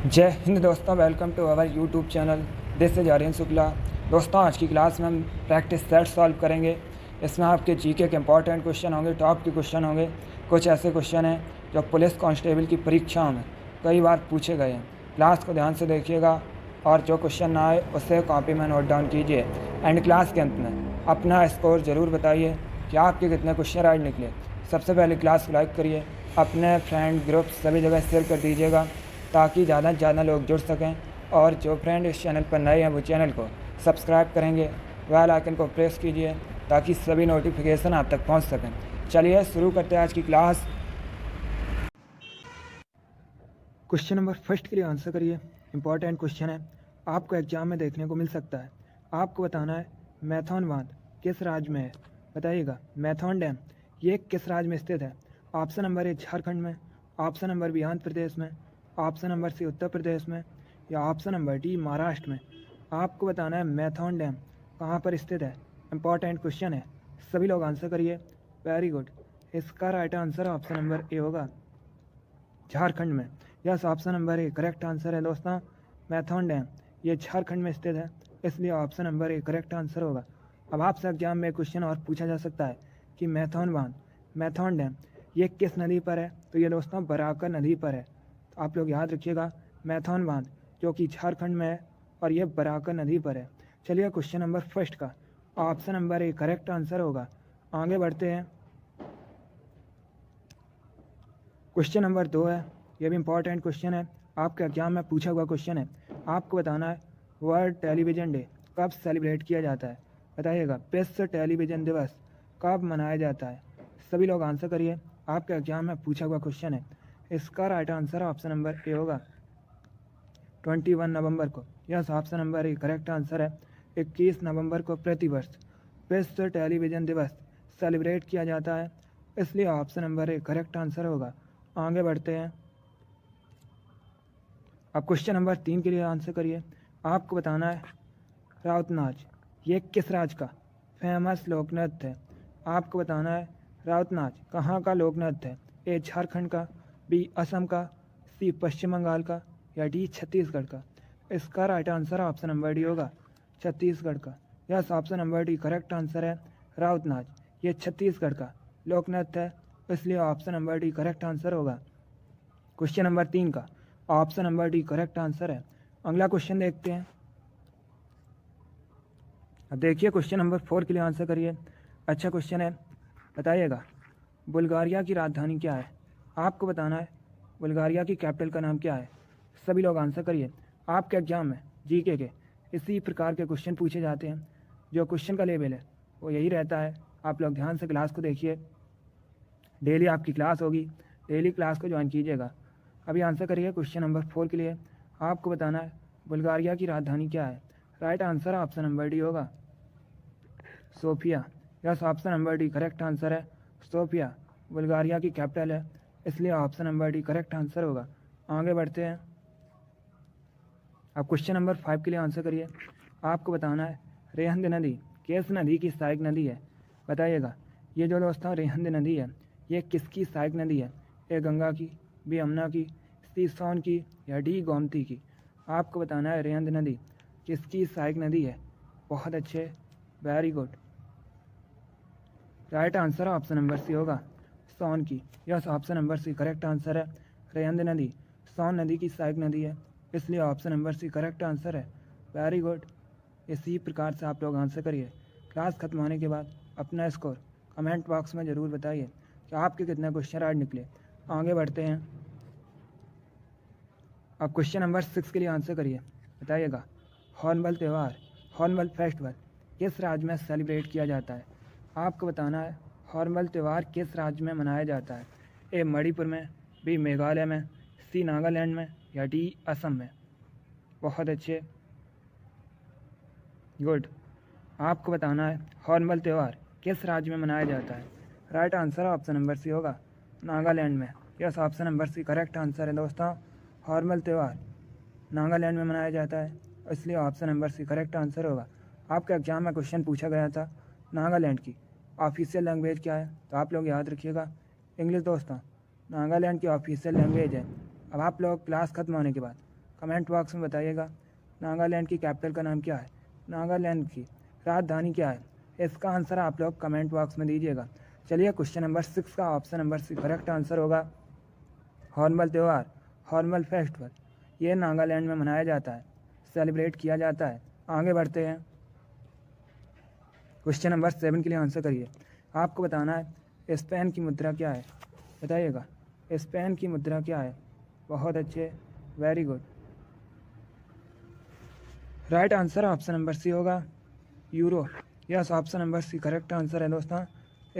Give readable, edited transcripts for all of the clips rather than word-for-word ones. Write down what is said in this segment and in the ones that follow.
जय हिंद दोस्तों, welcome to our YouTube channel. This is Aryan Shukla. दोस्तों, आज की क्लास में हम प्रैक्टिस सेट सॉल्व करेंगे। इसमें आपके जीके के इंपॉर्टेंट क्वेश्चन होंगे, टॉप के क्वेश्चन होंगे। कुछ ऐसे क्वेश्चन हैं जो पुलिस कांस्टेबल की परीक्षाओं में कई बार पूछे गए हैं। क्लास को ध्यान से देखिएगा और जो क्वेश्चन ना आए उसे कॉपी में नोट डाउन कीजिए। एंड क्लास के अंत में अपना स्कोर ज़रूर बताइए कि आपके कितने क्वेश्चन राइट निकले। सबसे पहले क्लास को लाइक करिए, अपने फ्रेंड ग्रुप सभी जगह शेयर कर दीजिएगा ताकि ज़्यादा से ज़्यादा लोग जुड़ सकें। और जो फ्रेंड इस चैनल पर नए हैं वो चैनल को सब्सक्राइब करेंगे, बेल आइकन को प्रेस कीजिए ताकि सभी नोटिफिकेशन आप तक पहुंच सकें। चलिए शुरू करते हैं आज की क्लास। क्वेश्चन नंबर फर्स्ट के लिए आंसर करिए। इंपॉर्टेंट क्वेश्चन है, आपको एग्जाम में देखने को मिल सकता है। आपको बताना है मैथॉन बांध किस राज्य में है। बताइएगा मैथॉन डैम ये किस राज्य में स्थित है। ऑप्शन नंबर ए झारखंड में, option number B Andhra Pradesh में, ऑप्शन नंबर सी उत्तर प्रदेश में, या ऑप्शन नंबर डी महाराष्ट्र में। आपको बताना है मैथॉन डैम कहाँ पर स्थित है। इंपॉर्टेंट क्वेश्चन है, सभी लोग आंसर करिए। Very good. इसका right answer option number A होगा, झारखंड में। Yes, option number A correct answer है दोस्तों। मैथॉन डैम ये झारखंड में स्थित है, इसलिए option number A correct answer होगा। अब आपसे एग्जाम में क्वेश्चन और पूछा जा सकता है कि मैथॉन बांध, मैथॉन डैम ये किस नदी पर है। तो ये दोस्तों बराकर नदी पर है। तो आप लोग याद रखिएगा मैथॉन बांध जो कि झारखंड में है और ये बराकर नदी पर है। चलिए क्वेश्चन नंबर फर्स्ट का option number A correct answer होगा। आगे बढ़ते हैं। क्वेश्चन नंबर 2 है, ये भी इंपॉर्टेंट क्वेश्चन है, आपके एग्जाम में पूछा हुआ क्वेश्चन है। आपको बताना है वर्ल्ड टेलीविज़न डे कब सेलिब्रेट किया जाता है। बताइएगा विश्व टेलीविज़न दिवस कब मनाया जाता है। सभी लोग आंसर करिए, आपके एग्जाम में पूछा हुआ क्वेश्चन है। इसका right answer option number A होगा 21 नवंबर को। Yes, option number A correct answer है। 21 नवंबर को प्रतिवर्ष विश्व टेलीविज़न दिवस सेलिब्रेट किया जाता है, इसलिए option number A correct answer होगा। आगे बढ़ते हैं। अब क्वेश्चन नंबर 3 के लिए आंसर करिए। आपको बताना है राउत नाच ये किस राज्य का फेमस लोक नृत्य है। आपको बताना है राउत नाच कहाँ का लोक नृत्य है। ए झारखंड का, बी असम का, सी पश्चिम बंगाल का, या डी छत्तीसगढ़ का। इसका right answer option number D होगा, छत्तीसगढ़ का। Yes, option number D correct answer है। राउत नाच ये छत्तीसगढ़ का लोक नृत्य है, इसलिए option number D correct answer होगा। क्वेश्चन नंबर 3 का option number D correct answer है। अगला क्वेश्चन देखते हैं। अब देखिए क्वेश्चन नंबर 4 के लिए आंसर करिए। अच्छा क्वेश्चन है, बताइएगा बुल्गारिया की राजधानी क्या है। आपको बताना है बुल्गारिया की कैपिटल का नाम क्या है। सभी लोग आंसर करिए। आपके एग्जाम में जीके के इसी प्रकार के क्वेश्चन पूछे जाते हैं। जो क्वेश्चन का लेवल है वो यही रहता है। आप लोग ध्यान से क्लास को देखिए, डेली आपकी क्लास होगी, डेली क्लास को ज्वाइन कीजिएगा। अभी आंसर करिए क्वेश्चन नंबर 4 के लिए। आपको बताना है बुल्गारिया की राजधानी क्या है। Right answer option number D होगा, Sofia. Yes, option number D correct answer है। सोफिया बुल्गारिया की कैपिटल है, इसलिए option number D correct answer होगा। आगे बढ़ते हैं। अब क्वेश्चन नंबर 5 के लिए आंसर करिए। आपको बताना है रेहंद नदी किस नदी की सहायक नदी है। बताइएगा ये जो दोस्तों रेहंद नदी है ये किसकी सहायक नदी है। ए गंगा की, बी यमुना की, सी सोन की, या डी गोमती की। आपको बताना है रेहंद नदी किसकी सहायक नदी है। बहुत अच्छे, very good. Right answer option number C होगा, सोन की। Yes, option number C correct answer है। रेहंद नदी सोन नदी की सहायक नदी है, इसलिए option number C correct answer है। Very good. इसी प्रकार से आप लोग आंसर करिए। क्लास खत्म होने के बाद अपना स्कोर कमेंट बॉक्स में ज़रूर बताइए कि आपके कितने क्वेश्चन राइट निकले। आगे बढ़ते हैं। अब क्वेश्चन नंबर 6 के लिए आंसर करिए। बताइएगा हॉर्नबिल त्यौहार, हॉर्नबिल फेस्टिवल किस राज्य में सेलिब्रेट किया जाता है। आपको बताना है हॉर्नबिल त्यौहार किस राज्य में मनाया जाता है। ए मणिपुर में, बी मेघालय में, सी नागालैंड में, या डी असम में। बहुत अच्छे, गुड। आपको बताना है हॉर्नबिल त्यौहार किस राज्य में मनाया जाता है। Right answer option number C होगा, नागालैंड में। Yes, option number C correct answer है दोस्तों। हॉर्नबिल त्यौहार नागालैंड में मनाया जाता है, इसलिए option number C correct answer होगा। आपके एग्जाम में क्वेश्चन पूछा गया था नागालैंड की ऑफिशियल लैंग्वेज क्या है, तो आप लोग याद रखिएगा इंग्लिश दोस्तों। नागालैंड की ऑफिशियल लैंग्वेज है। अब आप लोग क्लास खत्म होने के बाद कमेंट बॉक्स में बताइएगा। नागालैंड की कैपिटल का नाम क्या है? नागालैंड की राजधानी क्या है? इसका आंसर आप लोग कमेंट बॉक्स में दीजिएगा। चलिए क्वेश्चन नंबर 6 का option number C correct answer होगा हॉर्नबिल त्यौहार, हॉर्नबिल फेस्टिवल। ये नागालैंड में मनाया जाता है, सेलिब्रेट किया जाता है। आगे बढ़ते हैं। क्वेश्चन नंबर 7 के लिए आंसर करिए। आपको बताना है स्पेन की मुद्रा क्या है? बताइएगा स्पेन की मुद्रा क्या है? बहुत अच्छे, very good. Right answer option number C होगा euro. Yes, option number C correct answer है दोस्तों।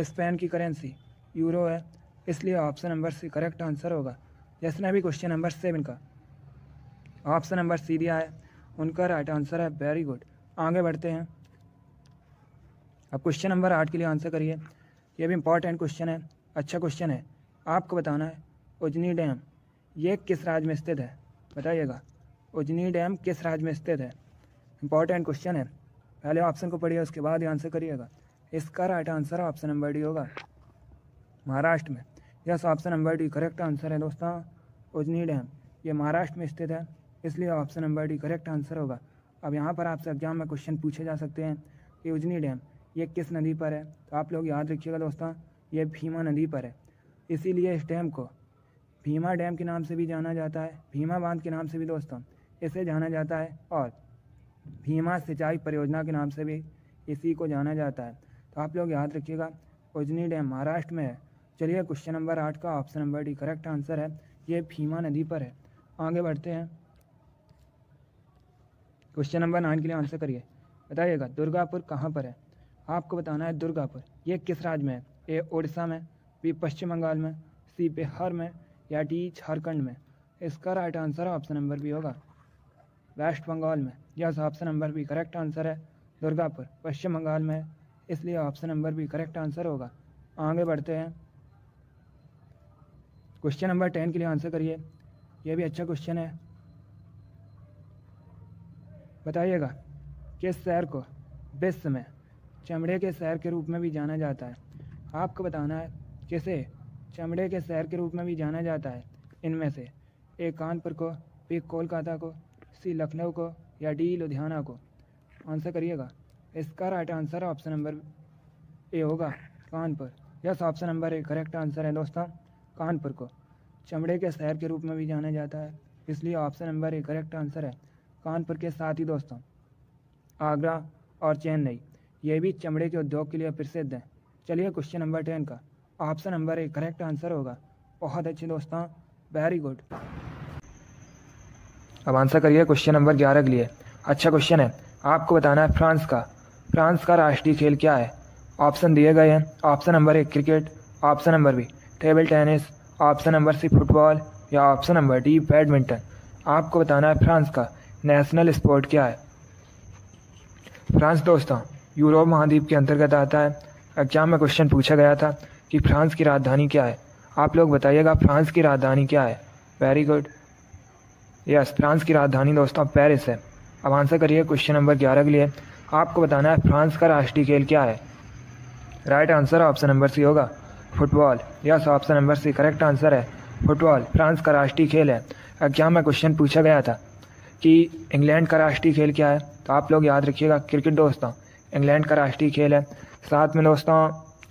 स्पेन की करेंसी यूरो है, इसलिए option number C correct answer होगा। जिसने भी क्वेश्चन नंबर 7 का ऑप्शन नंबर सी दिया है उनका राइट आंसर है, वेरी गुड। आगे बढ़ते हैं। अब क्वेश्चन नंबर 8 के लिए आंसर करिए। ये भी इंपॉर्टेंट क्वेश्चन है, अच्छा क्वेश्चन है। आपको बताना है उजनी डैम ये किस राज्य में स्थित है? बताइएगा उजनी डैम किस राज्य में स्थित है? इंपॉर्टेंट क्वेश्चन है, पहले ऑप्शन को पढ़िए उसके बाद आंसर करिएगा। इसका right answer option number D होगा, महाराष्ट्र में। Yes, option number D correct answer है दोस्तों। उजनी डैम ये महाराष्ट्र में स्थित है, इसलिए option number D correct answer होगा। अब यहाँ पर आपसे एग्जाम में क्वेश्चन पूछे जा सकते हैं कि उजनी डैम ये किस नदी पर है? तो आप लोग याद रखिएगा दोस्तों, ये भीमा नदी पर है, इसीलिए इस डैम को भीमा डैम के नाम से भी जाना जाता है, भीमा बांध के नाम से भी दोस्तों इसे जाना जाता है, और भीमा सिंचाई परियोजना के नाम से भी इसी को जाना जाता है। तो आप लोग याद रखिएगा उजनी डैम महाराष्ट्र में है। चलिए क्वेश्चन नंबर 8 का option number D correct answer है, ये भीमा नदी पर है। आगे बढ़ते हैं। क्वेश्चन नंबर 9 के लिए आंसर करिए। बताइएगा दुर्गापुर कहाँ पर है? आपको बताना है दुर्गापुर ये किस राज्य में है? ए उड़ीसा में, बी पश्चिम बंगाल में, सी बिहार में, या डी झारखंड में? इसका right answer option number B होगा, वेस्ट बंगाल में। Yes, option number B correct answer है, दुर्गापुर पश्चिम बंगाल में है, इसलिए option number B correct answer होगा। आगे बढ़ते हैं। क्वेश्चन नंबर 10 के लिए आंसर करिए। यह भी अच्छा क्वेश्चन है। बताइएगा किस शहर को विश्व में चमड़े के शहर के रूप में भी जाना जाता है? आपको बताना है किसे चमड़े के शहर के रूप में भी जाना जाता है इनमें से? ए कानपुर को, बी कोलकाता को, सी लखनऊ को, या डी लुधियाना को? आंसर करिएगा। इसका right answer option number A होगा, Kanpur. Yes, option number A correct answer है दोस्तों। कानपुर को चमड़े के शहर के रूप में भी जाना जाता है, इसलिए option number A correct answer है। कानपुर के साथ ही दोस्तों आगरा और चेन्नई ये भी चमड़े के उद्योग के लिए प्रसिद्ध हैं। चलिए क्वेश्चन नंबर 10 का option number A correct answer होगा। बहुत अच्छे दोस्तों, वेरी गुड। अब आंसर करिए क्वेश्चन नंबर 11 के लिए। अच्छा क्वेश्चन है। आपको बताना है फ्रांस का राष्ट्रीय खेल क्या है? ऑप्शन दिए गए हैं। Option number A cricket, option number B table tennis, option number C football, या ऑप्शन नंबर डी बैडमिंटन? आपको बताना है फ्रांस का नेशनल स्पोर्ट क्या है? फ्रांस दोस्तों यूरोप महाद्वीप के अंतर्गत आता है। एग्जाम में क्वेश्चन पूछा गया था कि फ्रांस की राजधानी क्या है? आप लोग बताइएगा फ्रांस की राजधानी क्या है? Very good. यस, फ्रांस की राजधानी दोस्तों पेरिस है। अब आंसर करिए क्वेश्चन नंबर 11 के लिए। आपको बताना है फ्रांस का राष्ट्रीय खेल क्या है? Right answer option number C होगा, football. Yes, option number C correct answer है, फुटबॉल फ्रांस का राष्ट्रीय खेल है। एग्जाम में क्वेश्चन पूछा गया था कि इंग्लैंड का राष्ट्रीय खेल क्या है? तो आप लोग याद रखिएगा क्रिकेट दोस्तों इंग्लैंड का राष्ट्रीय खेल है। साथ में दोस्तों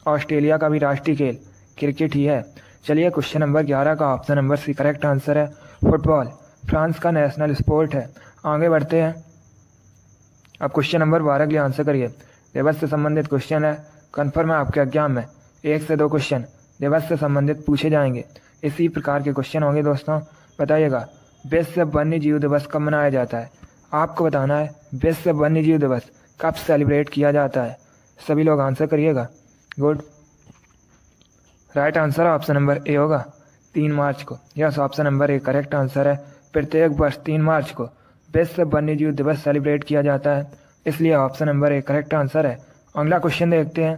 ऑस्ट्रेलिया का भी राष्ट्रीय खेल क्रिकेट ही है। चलिए क्वेश्चन नंबर 11 का option number C correct answer है, फुटबॉल फ्रांस का नेशनल स्पोर्ट है। आगे बढ़ते हैं। अब क्वेश्चन नंबर 12 के लिए आंसर करिए। दिवस से संबंधित क्वेश्चन है, कन्फर्म है आपके एग्जाम में 1 से 2 क्वेश्चन दिवस से संबंधित पूछे जाएंगे। इसी प्रकार के क्वेश्चन होंगे दोस्तों। बताइएगा विश्व वन्य जीव दिवस कब मनाया जाता है? आपको बताना है विश्व वन्य जीव दिवस कब सेलिब्रेट किया जाता है? सभी लोग आंसर करिएगा। Good. Right answer option number A होगा, 3 मार्च को। Yes, option number A correct answer है। प्रत्येक वर्ष 3 मार्च को विश्व वन्य जीव दिवस सेलिब्रेट किया जाता है, इसलिए option number A correct answer है। अगला क्वेश्चन देखते हैं।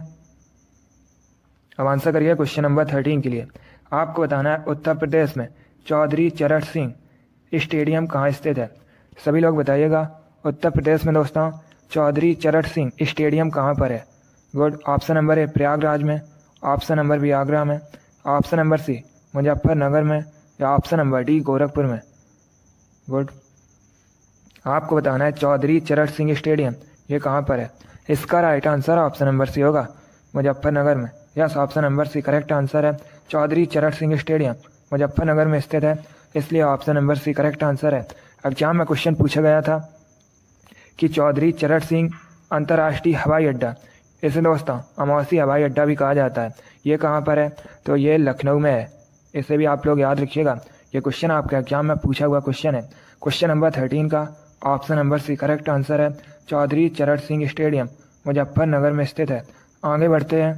अब आंसर करिए क्वेश्चन नंबर 13 के लिए। आपको बताना है उत्तर प्रदेश में चौधरी चरण सिंह स्टेडियम कहाँ स्थित है? सभी लोग बताइएगा उत्तर प्रदेश में दोस्तों चौधरी चरण सिंह स्टेडियम कहाँ पर है? गुड। ऑप्शन नंबर ए प्रयागराज में, ऑप्शन नंबर बी आगरा में, ऑप्शन नंबर सी मुजफ्फरनगर में, या ऑप्शन नंबर डी गोरखपुर में? गुड। आपको बताना है चौधरी चरण सिंह स्टेडियम ये कहाँ पर है। इसका right answer option number C होगा, मुजफ्फरनगर में। Yes, option number C correct answer है। चौधरी चरण सिंह स्टेडियम मुजफ्फरनगर में स्थित है, इसलिए option number C correct answer है। एग्जाम में क्वेश्चन पूछा गया था कि चौधरी चरण सिंह अंतर्राष्ट्रीय हवाई अड्डा, इसे दोस्तों अमौसी हवाई अड्डा भी कहा जाता है, ये कहाँ पर है? तो ये लखनऊ में है। इसे भी आप लोग याद रखिएगा, ये क्वेश्चन आपके एग्जाम में पूछा हुआ क्वेश्चन है। क्वेश्चन नंबर 13 का option number C correct answer है। चौधरी चरण सिंह स्टेडियम मुजफ्फरनगर में स्थित है। आगे बढ़ते हैं।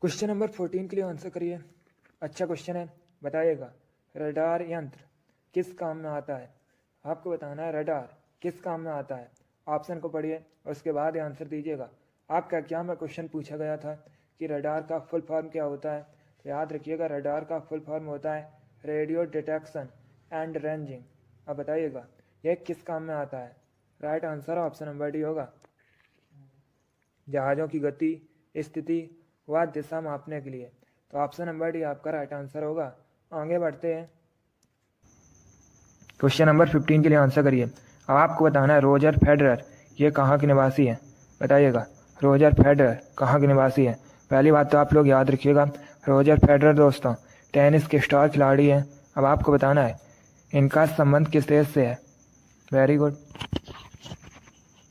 क्वेश्चन नंबर 14 के लिए आंसर करिए। अच्छा क्वेश्चन है, बताइएगा रडार यंत्र किस काम में आता है? आपको बताना है रडार किस काम में आता है। ऑप्शन को पढ़िए और उसके बाद आंसर दीजिएगा। आपका एग्जाम में क्वेश्चन पूछा गया था कि रडार का फुल फॉर्म क्या होता है, तो याद रखिएगा रडार का फुल फॉर्म होता है रेडियो डिटेक्शन एंड रेंजिंग। अब बताइएगा यह किस काम में आता है। Right answer option number D होगा, जहाज़ों की गति, स्थिति व दिशा मापने के लिए। तो ऑप्शन नंबर डी आपका राइट आंसर होगा। आगे बढ़ते हैं। क्वेश्चन नंबर 15 के लिए आंसर करिए। अब आपको बताना है रोजर फेडरर ये कहाँ के निवासी है। बताइएगा रोजर फेडरर कहाँ के निवासी है। पहली बात तो आप लोग याद रखिएगा, रोजर फेडरर दोस्तों टेनिस के स्टार खिलाड़ी हैं। अब आपको बताना है इनका संबंध किस देश से है। Very good,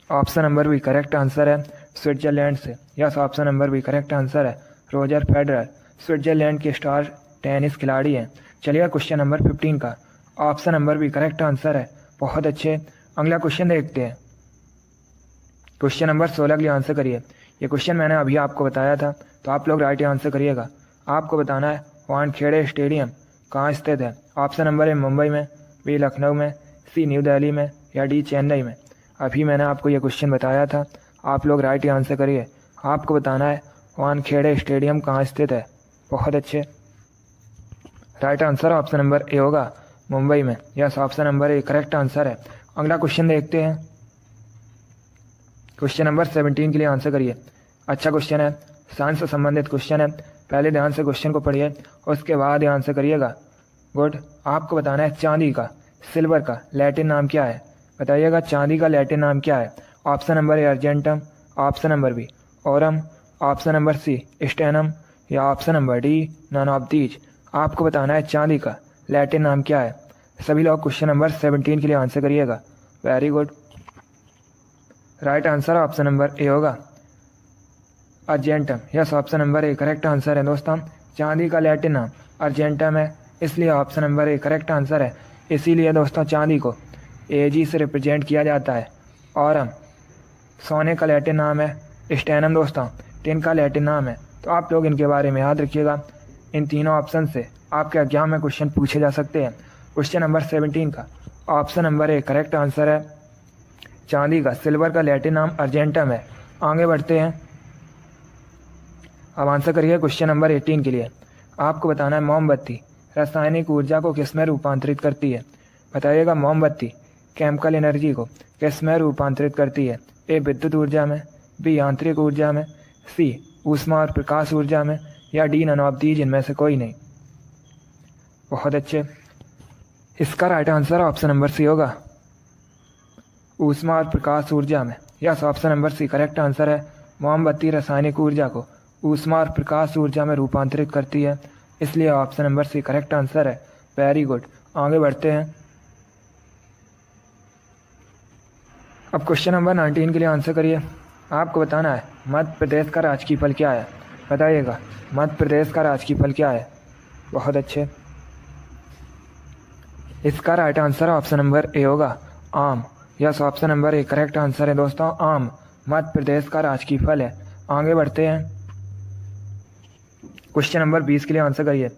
option number B correct answer है, स्विट्जरलैंड से। Yes, option number B correct answer है। रोजर फेडरर स्विट्जरलैंड के स्टार टेनिस खिलाड़ी हैं। चलिए क्वेश्चन नंबर 15 का option number B correct answer है। बहुत अच्छे, अगला क्वेश्चन देखते हैं। क्वेश्चन नंबर 16 के लिए आंसर करिए। ये क्वेश्चन मैंने अभी आपको बताया था, तो आप लोग राइट आंसर करिएगा। आपको बताना है वानखेड़े स्टेडियम कहाँ स्थित है। ऑप्शन नंबर ए मुंबई में, बी लखनऊ में, सी न्यू दिल्ली में या डी चेन्नई में। अभी मैंने आपको ये क्वेश्चन बताया था, आप लोग राइट आंसर करिए। आपको बताना है वानखेड़े स्टेडियम कहाँ स्थित है। बहुत अच्छे, right answer option number A होगा, मुंबई में। Yes, option number A correct answer है। अगला क्वेश्चन देखते हैं। क्वेश्चन नंबर 17 के लिए आंसर करिए। अच्छा क्वेश्चन है, साइंस से संबंधित क्वेश्चन है। पहले ध्यान से क्वेश्चन को पढ़िए और उसके बाद आंसर करिएगा। गुड, आपको बताना है चांदी का, सिल्वर का लैटिन नाम क्या है। बताइएगा चांदी का लैटिन नाम क्या है। Option number A argentum, option number B aurum, option number C stannum या option number D none of these. आपको बताना है चांदी का लैटिन नाम क्या है। सभी लोग क्वेश्चन नंबर 17 के लिए आंसर करिएगा। Very good, right answer option number A होगा, argentum. Yes, option number A correct answer है दोस्तों। चांदी का लैटिन नाम अर्जेंटम है, इसलिए option number A correct answer है। इसीलिए दोस्तों चांदी को एजी से रिप्रेजेंट किया जाता है। और सोने का लैटिन नाम है स्टेनम दोस्तों, टिन का लैटिन नाम है। तो आप लोग इनके बारे में याद रखिएगा। इन तीनों ऑप्शन से आपके एग्जाम में क्वेश्चन पूछे जा सकते हैं। क्वेश्चन नंबर 17 का option number A correct answer है। चांदी का, सिल्वर का लैटिन नाम अर्जेंटम है। आगे बढ़ते हैं। अब आंसर करिए क्वेश्चन नंबर 18 के लिए। आपको बताना है मोमबत्ती रासायनिक ऊर्जा को किस में रूपांतरित करती है। बताइएगा मोमबत्ती केमिकल एनर्जी को किस में रूपांतरित करती है। ए विद्युत ऊर्जा में, बी यांत्रिक ऊर्जा में, सी ऊष्मा और प्रकाश ऊर्जा में या डी नन ऑफ दीज इनमें से कोई नहीं। बहुत अच्छे, इसका right answer option number C होगा, ऊष्मा और प्रकाश ऊर्जा में। Yes, option number C correct answer है। मोमबत्ती रासायनिक ऊर्जा को ऊष्मा और प्रकाश ऊर्जा में रूपांतरित करती है, इसलिए option number C correct answer है। वेरी गुड, आगे बढ़ते हैं। अब क्वेश्चन नंबर 19 के लिए आंसर करिए। आपको बताना है मध्य प्रदेश का राजकीय फल क्या है। बताइएगा मध्य प्रदेश का राजकीय फल क्या है। बहुत अच्छे, इसका right answer option number A होगा, आम। Yes, option number A correct answer है दोस्तों, आम मध्य प्रदेश का राजकीय फल है। आगे बढ़ते हैं। क्वेश्चन नंबर 20 के लिए आंसर करिए।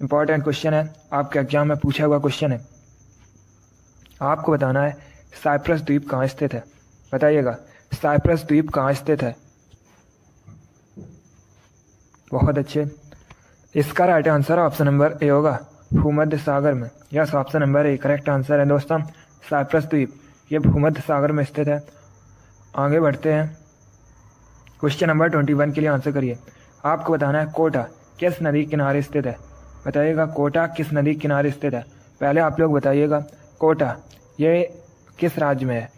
इंपॉर्टेंट क्वेश्चन है, आपके एग्जाम में पूछा हुआ क्वेश्चन है। आपको बताना है साइप्रस द्वीप कहाँ स्थित है। बताइएगा साइप्रस द्वीप कहाँ स्थित है। बहुत अच्छे, इसका right answer option number A होगा, भूमध्य सागर में। Yes, option number A correct answer है दोस्तों, साइप्रस द्वीप ये भूमध्य सागर में स्थित है। आगे बढ़ते हैं। क्वेश्चन नंबर 21 के लिए आंसर करिए। आपको बताना है कोटा किस नदी किनारे स्थित है। बताइएगा कोटा किस नदी के किनारे स्थित है। पहले आप लोग बताइएगा कोटा ये किस राज्य में है।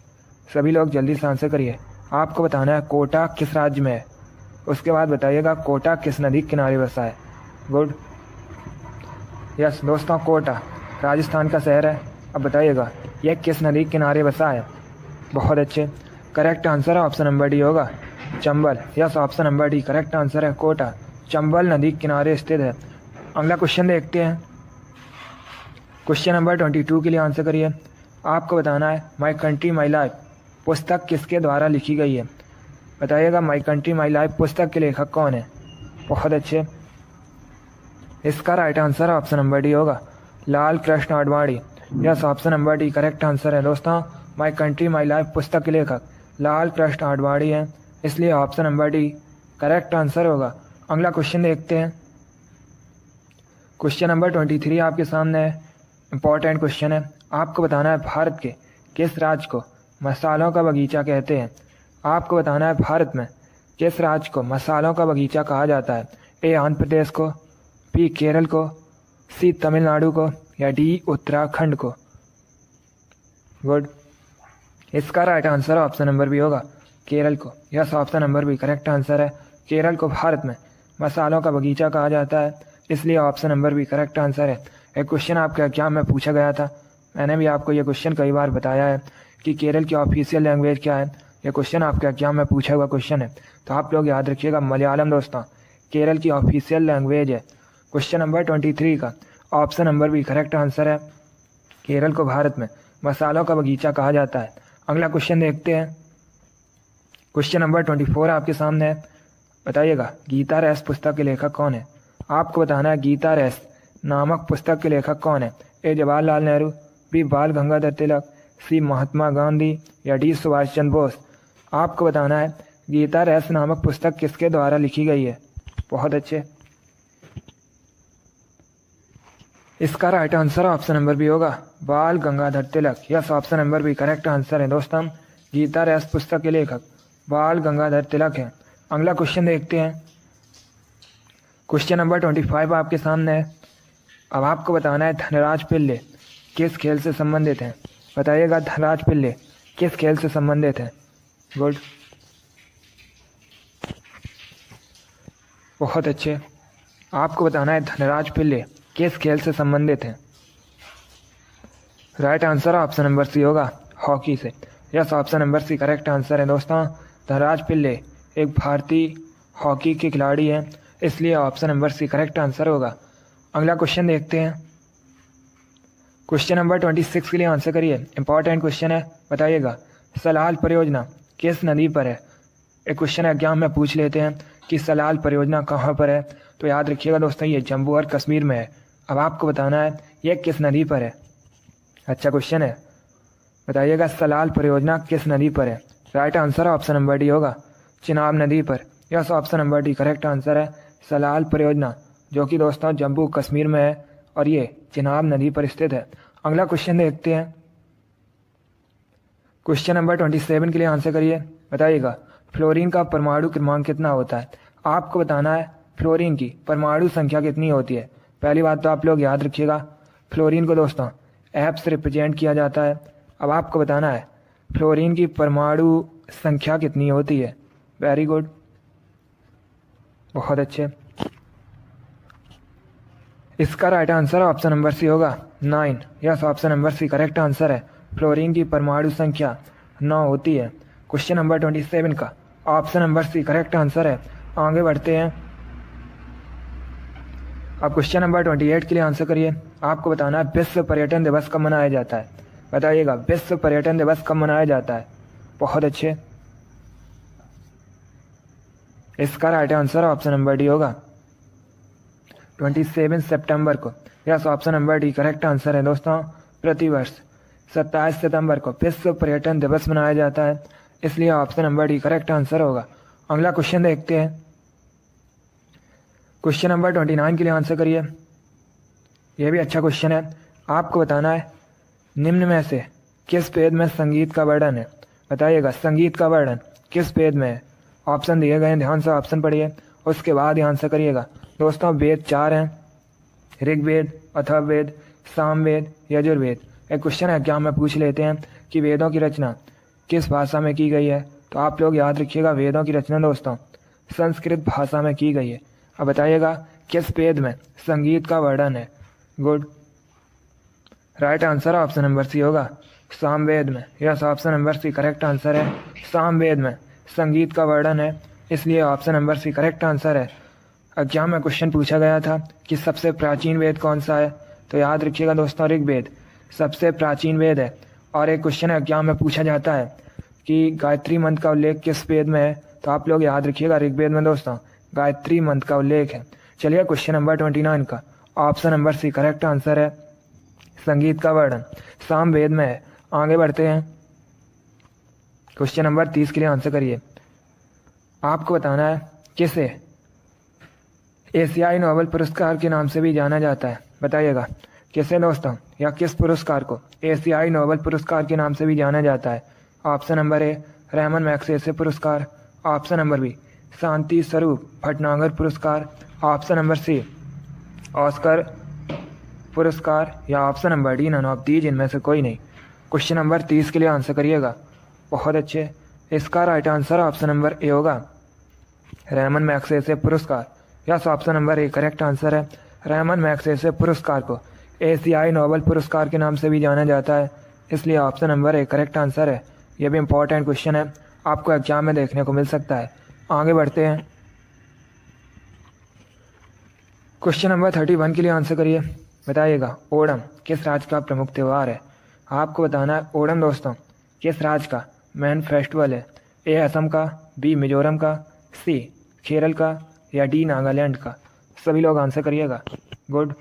सभी लोग जल्दी से आंसर करिए। आपको बताना है कोटा किस राज्य में है। उसके बाद बताइएगा कोटा किस नदी के किनारे बसा है। गुड, यस दोस्तों, कोटा राजस्थान का शहर है। अब बताइएगा यह किस नदी के किनारे बसा है। बहुत अच्छे, करेक्ट आंसर है ऑप्शन नंबर डी होगा, Chambal. Yes, option number D correct answer है, कोटा चंबल नदी के किनारे स्थित है। अगला क्वेश्चन देखते हैं। क्वेश्चन नंबर 22 के लिए आंसर करिए। आपको बताना है माई कंट्री माई लाइफ पुस्तक किसके द्वारा लिखी गई है। बताइएगा माई कंट्री माई लाइफ पुस्तक के लेखक कौन है। बहुत अच्छे, इसका right answer option number D होगा, Lal Krishna Advani. Yes, option number D correct answer है दोस्तों। माई कंट्री माई लाइफ पुस्तक के लेखक लाल कृष्ण आडवाणी है, इसलिए option number D correct answer होगा। अगला क्वेश्चन देखते हैं। क्वेश्चन नंबर 23 आपके सामने है, इंपॉर्टेंट क्वेश्चन है। आपको बताना है भारत के किस राज्य को मसालों का बगीचा कहते हैं। आपको बताना है भारत में किस राज्य को मसालों का बगीचा कहा जाता है। ए आंध्र प्रदेश को, बी केरल को, सी तमिलनाडु को, या डी उत्तराखंड को। गुड, इसका right answer option number B होगा, केरल को। Yes, option number B correct answer है, केरल को भारत में मसालों का बगीचा कहा जाता है, इसलिए option number B correct answer है। एक क्वेश्चन आपके एग्जाम में पूछा गया था, मैंने भी आपको ये क्वेश्चन कई बार बताया है कि केरल की ऑफिशियल लैंग्वेज क्या है। ये क्वेश्चन आपके एग्जाम में पूछा हुआ क्वेश्चन है, तो आप लोग याद रखिएगा मलयालम दोस्तों केरल की ऑफिशियल लैंग्वेज है। क्वेश्चन नंबर 23 का option number B correct answer है, केरल को भारत में मसालों का बगीचा कहा जाता है। अगला क्वेश्चन देखते हैं। क्वेश्चन नंबर 24 आपके सामने है। बताइएगा गीता रेस पुस्तक के लेखक कौन है। आपको बताना है गीता रेस नामक पुस्तक के लेखक कौन है। ए जवाहरलाल नेहरू, बी बाल गंगाधर तिलक, सी महात्मा गांधी, या डी सुभाष चंद्र बोस। आपको बताना है गीता रेस नामक पुस्तक किसके द्वारा लिखी गई है। बहुत अच्छे, इसका right answer option number B होगा, Bal Gangadhar Tilak. Yes, option number B correct answer है दोस्तों, गीता रेस पुस्तक के लेखक बाल गंगाधर तिलक है। अगला क्वेश्चन देखते हैं। क्वेश्चन नंबर 25 आपके सामने है। अब आपको बताना है धनराज पिल्ले किस खेल से संबंधित हैं। बताइएगा धनराज पिल्ले किस खेल से संबंधित है। गुड, बहुत अच्छे, आपको बताना है धनराज पिल्ले किस खेल से संबंधित है। Right answer option number C होगा, हॉकी से। Yes, option number C correct answer है दोस्तों, धनराज पिल्ले एक भारतीय हॉकी के खिलाड़ी हैं, इसलिए option number C correct answer होगा। अगला क्वेश्चन देखते हैं। क्वेश्चन नंबर 26 के लिए आंसर करिए, इंपॉर्टेंट क्वेश्चन है। बताइएगा सलाल परियोजना किस नदी पर है। एक क्वेश्चन एग्जाम में पूछ लेते हैं कि सलाल परियोजना कहाँ पर है, तो याद रखिएगा दोस्तों ये जम्मू और कश्मीर में है। अब आपको बताना है ये किस नदी पर है। अच्छा क्वेश्चन है, बताइएगा सलाल परियोजना किस नदी पर है। Right answer option number D होगा, चिनाब नदी पर। Yes, option number D correct answer है, सलाल परियोजना जो कि दोस्तों जम्मू कश्मीर में है और ये चिनाब नदी पर स्थित है। अगला क्वेश्चन देखते हैं। क्वेश्चन नंबर 27 के लिए आंसर करिए। बताइएगा फ्लोरीन का परमाणु क्रमांक कितना होता है। आपको बताना है फ्लोरीन की परमाणु संख्या कितनी होती है। पहली बात तो आप लोग याद रखिएगा फ्लोरीन को दोस्तों एफ से रिप्रेजेंट किया जाता है। अब आपको बताना है फ्लोरीन की परमाणु संख्या कितनी होती है। वेरी गुड, बहुत अच्छे, इसका right answer option number C होगा 9। Yes, option number C correct answer है, फ्लोरीन की परमाणु संख्या 9 होती है। क्वेश्चन नंबर 27 का option number C correct answer है। आगे बढ़ते हैं। अब क्वेश्चन नंबर 28 के लिए आंसर करिए। आपको बताना है विश्व पर्यटन दिवस कब मनाया जाता है। बताइएगा विश्व पर्यटन दिवस कब मनाया जाता है। बहुत अच्छे, इसका right answer option number D होगा 27 सितंबर को। Yes, option number D correct answer है दोस्तों, प्रतिवर्ष 27 सितंबर को विश्व पर्यटन दिवस मनाया जाता है, इसलिए option number D correct answer होगा। अगला क्वेश्चन देखते हैं। क्वेश्चन नंबर 29 के लिए आंसर करिए। यह भी अच्छा क्वेश्चन है। आपको बताना है निम्न में से किस वेद में संगीत का वर्णन है। बताइएगा संगीत का वर्णन किस वेद में है। ऑप्शन दिए गए हैं, ध्यान से ऑप्शन पढ़िए, उसके बाद ही आंसर करिएगा। दोस्तों वेद 4 हैं, ऋग्वेद, अथर्ववेद, सामवेद, यजुर्वेद। एक क्वेश्चन एग्जाम में पूछ लेते हैं कि वेदों की रचना किस भाषा में की गई है। तो आप लोग याद रखिएगा वेदों की रचना दोस्तों संस्कृत भाषा में की गई है। अब बताइएगा किस वेद में संगीत का वर्णन है। Good, right answer option number C होगा, सामवेद में। Yes, option number C correct answer है। सामवेद में संगीत का वर्णन है, इसलिए option number C correct answer है। एग्जाम में क्वेश्चन पूछा गया था कि सबसे प्राचीन वेद कौन सा है। तो याद रखिएगा दोस्तों ऋग्वेद सबसे प्राचीन वेद है। और एक क्वेश्चन एग्जाम में पूछा जाता है कि गायत्री मंत्र का उल्लेख किस वेद में है। तो आप लोग याद रखिएगा ऋग्वेद में दोस्तों गायत्री मंत्र का उल्लेख है। चलिए क्वेश्चन नंबर 29 का option number C correct answer है, संगीत का वर्णन सामवेद में है। आगे बढ़ते हैं, क्वेश्चन नंबर 30 के लिए आंसर करिए। आपको बताना है किसे एशियाई नोबेल पुरस्कार के नाम से भी जाना जाता है। बताइएगा किसे दोस्तों, या किस पुरस्कार को एशियाई नोबेल पुरस्कार के नाम से भी जाना जाता है। Option number A Ramon Magsaysay पुरस्कार, option number B Shanti Swarup Bhatnagar पुरस्कार, ऑप्शन नंबर सी ऑस्कर पुरस्कार, या option number D none of these, इनमें से कोई नहीं। क्वेश्चन नंबर 30 के लिए आंसर करिएगा। बहुत अच्छे, इसका right answer option number A होगा, रहमान मैग्सेसे पुरस्कार। Yes, option number A correct answer है। रहमान मैग्सेसे पुरस्कार को एशियाई नोबेल पुरस्कार के नाम से भी जाना जाता है, इसलिए option number A correct answer है। यह भी इंपॉर्टेंट क्वेश्चन है, आपको एग्जाम में देखने को मिल सकता है। आगे बढ़ते हैं, क्वेश्चन नंबर 31 के लिए आंसर करिए। बताइएगा ओणम किस राज्य का प्रमुख त्यौहार है। आपको बताना है ओणम दोस्तों किस राज्य का मेन फेस्टिवल है। ए असम का, बी मिजोरम का, सी केरल का, या डी नागालैंड का। सभी लोग आंसर करिएगा। गुड,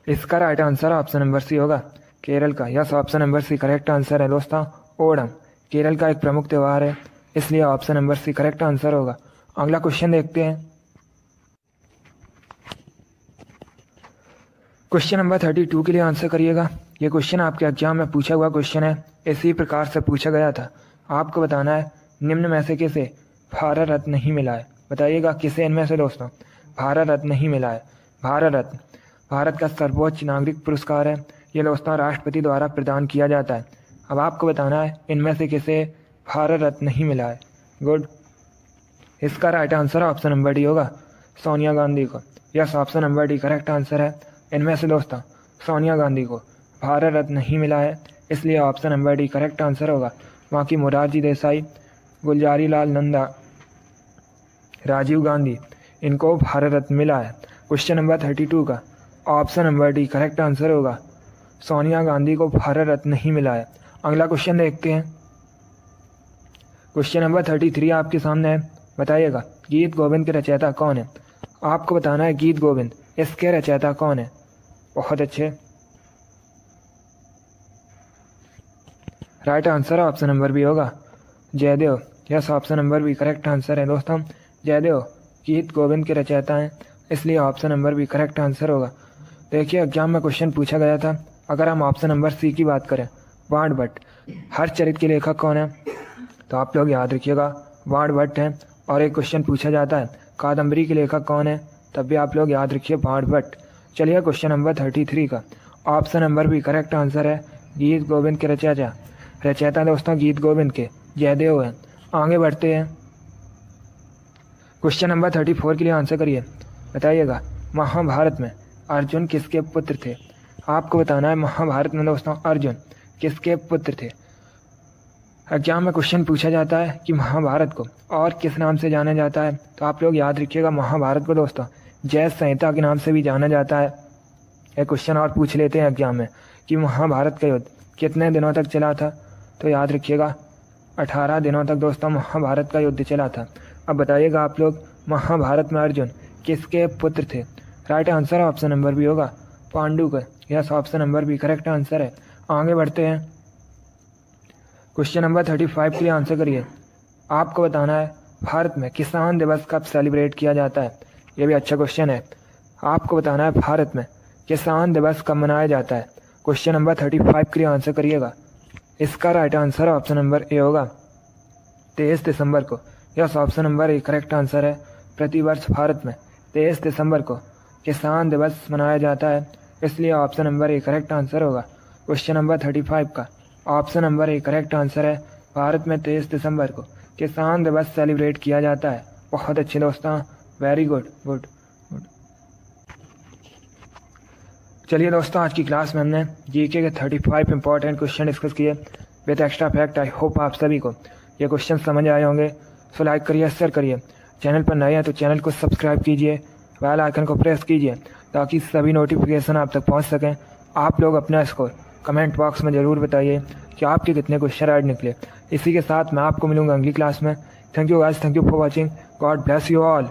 इसका right answer option number C होगा, केरल का। Yes, option number C correct answer है दोस्तों। ओणम केरल का एक प्रमुख त्यौहार है, इसलिए option number C correct answer होगा। अगला क्वेश्चन देखते हैं, क्वेश्चन नंबर 32 के लिए आंसर करिएगा। ये क्वेश्चन आपके एग्जाम में पूछा हुआ क्वेश्चन है, इसी प्रकार से पूछा गया था। आपको बताना है निम्न में से किसे भारत रत्न नहीं मिला है। बताइएगा किसे इनमें से दोस्तों भारत रत्न नहीं मिला है। भारत रत्न भारत का सर्वोच्च नागरिक पुरस्कार है, ये दोस्तों राष्ट्रपति द्वारा प्रदान किया जाता है। अब आपको बताना है इनमें से किसे भारत रत्न नहीं मिला है। गुड, इसका right answer option number D होगा, सोनिया गांधी को। Yes, option number D correct answer है। इनमें से दोस्तों सोनिया गांधी को भारत रत्न नहीं मिला है, इसलिए option number D correct answer होगा। बाकी मोरारजी देसाई, गुलजारी लाल नंदा, राजीव गांधी, इनको भारत रत्न मिला है। क्वेश्चन नंबर 32 का option number D correct answer होगा, सोनिया गांधी को भारत रत्न नहीं मिला है। अगला क्वेश्चन देखते हैं, क्वेश्चन नंबर 33 आपके सामने है। बताइएगा गीत गोविंद के रचयिता कौन है। आपको बताना है गीत गोविंद इसके रचयिता कौन है। बहुत अच्छे, right answer option number B होगा, Jayadev. Yes, option number B correct answer है दोस्तों। जयदेव गीत गोविंद के रचयिता हैं, इसलिए option number B correct answer होगा। देखिए एग्जाम में क्वेश्चन पूछा गया था, अगर हम ऑप्शन नंबर सी की बात करें, वाण भट्ट, हर चरित्र के लेखक कौन है। तो आप लोग याद रखिएगा वाण भट्ट हैं। और एक क्वेश्चन पूछा जाता है कादम्बरी के लेखक कौन है, तब भी आप लोग याद रखिए वाण भट्ट। चलिए क्वेश्चन नंबर 33 का option number B correct answer है, गीत गोविंद के रचयिता दोस्तों गीत गोविंद के जयदेव हैं। आगे बढ़ते हैं, क्वेश्चन नंबर 34 के लिए आंसर करिए। बताइएगा महाभारत में अर्जुन किसके पुत्र थे। आपको बताना है महाभारत में दोस्तों अर्जुन किसके पुत्र थे। एग्जाम में क्वेश्चन पूछा जाता है कि महाभारत को और किस नाम से जाना जाता है। तो आप लोग याद रखिएगा महाभारत को दोस्तों जय संहिता के नाम से भी जाना जाता है। एक क्वेश्चन और पूछ लेते हैं एग्जाम में कि महाभारत का युद्ध कितने दिनों तक चला था। तो याद रखिएगा 18 दिनों तक दोस्तों महाभारत का युद्ध चला था। अब बताइएगा आप लोग महाभारत में अर्जुन किसके पुत्र थे। Right answer option number B होगा, पांडु का। Yes, option number B correct answer है। आगे बढ़ते हैं, क्वेश्चन नंबर 35 के लिए आंसर करिए। आपको बताना है भारत में किसान दिवस कब सेलिब्रेट किया जाता है। यह भी अच्छा क्वेश्चन है। आपको बताना है भारत में किसान दिवस कब मनाया जाता है। क्वेश्चन नंबर 35 के लिए आंसर करिएगा। इसका right answer option number A होगा, 23 दिसंबर को। Yes, option number A correct answer है। प्रतिवर्ष भारत में 23 दिसंबर को किसान दिवस मनाया जाता है? इसलिए option number A correct answer होगा क्वेश्चन नंबर 35 का। Option number A correct answer है। भारत में 23 दिसंबर को किसान दिवस सेलिब्रेट किया जाता है। बहुत अच्छे दोस्तों, वेरी गुड गुड गुड। चलिए दोस्तों, आज की क्लास में हमने जीके के 35 इंपॉर्टेंट क्वेश्चन डिस्कस किए with extra fact. I hope आप सभी को ये क्वेश्चन समझ आए होंगे। सो लाइक करिए, शेयर करिए। चैनल पर नए हैं तो चैनल को सब्सक्राइब कीजिए, बेल आइकन को प्रेस कीजिए ताकि सभी नोटिफिकेशन आप तक पहुंच सकें। आप लोग अपना स्कोर कमेंट बॉक्स में ज़रूर बताइए कि आपके कितने क्वेश्चन राइट निकले। इसी के साथ मैं आपको मिलूंगा अगली क्लास में। Thank you guys, thank you for watching. God bless you all.